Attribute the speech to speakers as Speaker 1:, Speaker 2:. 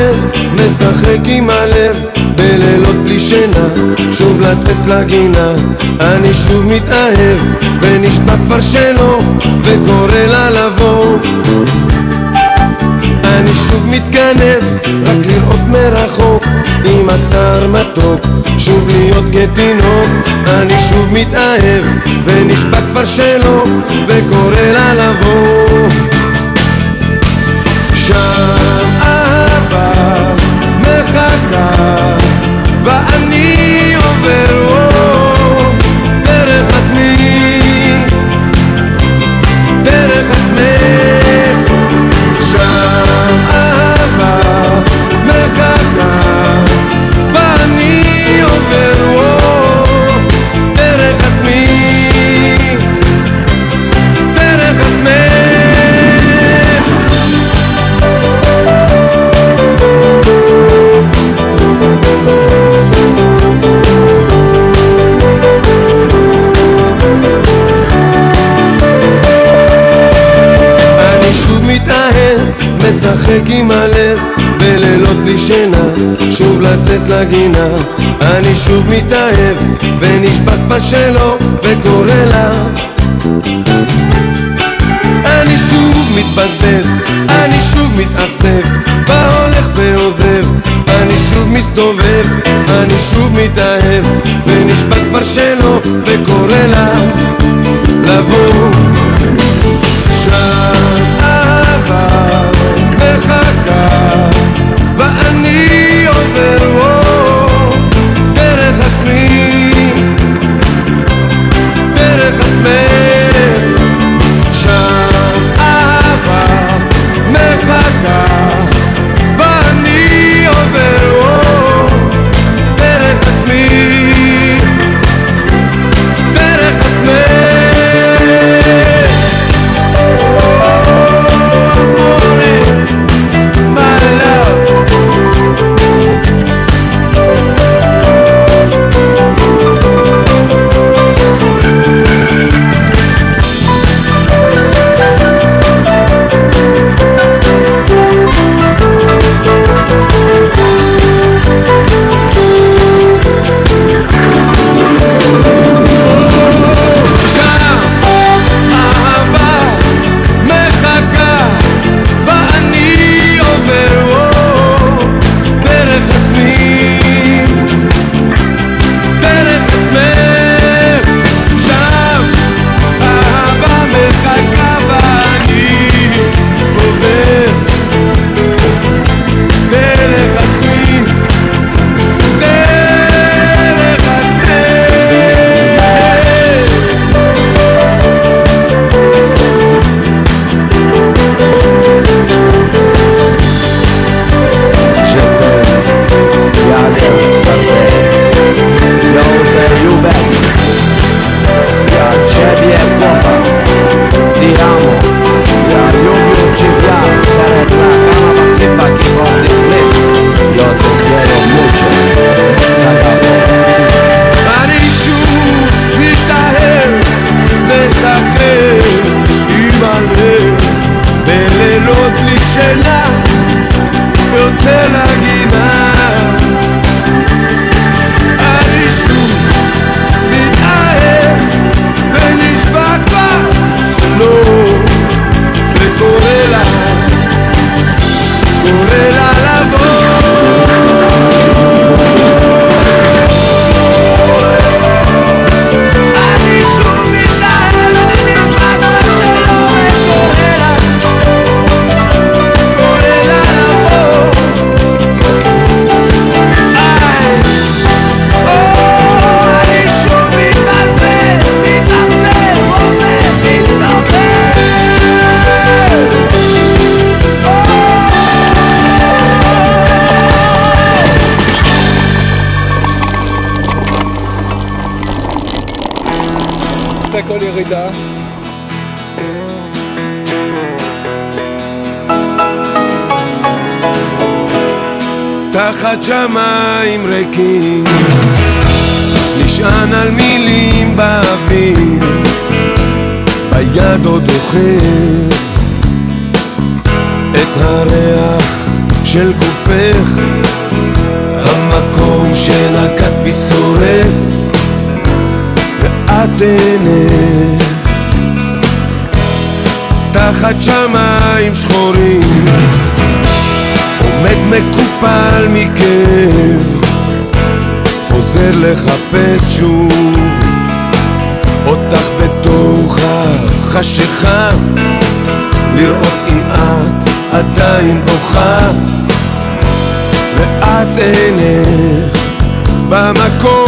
Speaker 1: מתאהב, משחק עם הלב בלילות בלי שינה, שוב לצאת לגינה. אני שוב מתאהב ונשבע כבר שלא, וקורא לה לבוא. אני שוב מתגנב, רק לראות מרחוק, עם הצער מתוק, שוב להיות כתינוק. אני שוב מתאהב ונשבע כבר שלא, וקורא לה לבוא. שם אהבה מחכה, ואני עובר דרך עצמי, דרך עצמך. שם אהבה מחכה, ואני עובר דרך עצמי, דרך עצמך. משחק עם הלב בלילות בלי שינה, שוב לצאת לגינה. אני שוב מתאהב ונשבע כבר שלא, וקורא לה. אני שוב מתבזבז, אני שוב מתאכזב, בהולך ועוזב. אני שוב מסתובב, אני שוב מתאהב ונשבע כבר שלא, וקורא לה לבוא. שם אהבה מחכה, ואני עובר דרך עצמי, דרך עצמך. שם אהבה מחכה, ואני עובר דרך עצמי, דרך עצמך.
Speaker 2: כל ירידה.
Speaker 1: תחת שמיים ריקים, נשען על מילים באוויר, ביד עוד אוחז את הריח של גופך, המקום שנגעת בי שורף, ואת עינך תחת שמיים שחורים, עומד מקופל מכאב, חוזר לחפש שוב אותך בתוך החשיכה, לראות אם את עדיין בוכה, ואת עינך במקום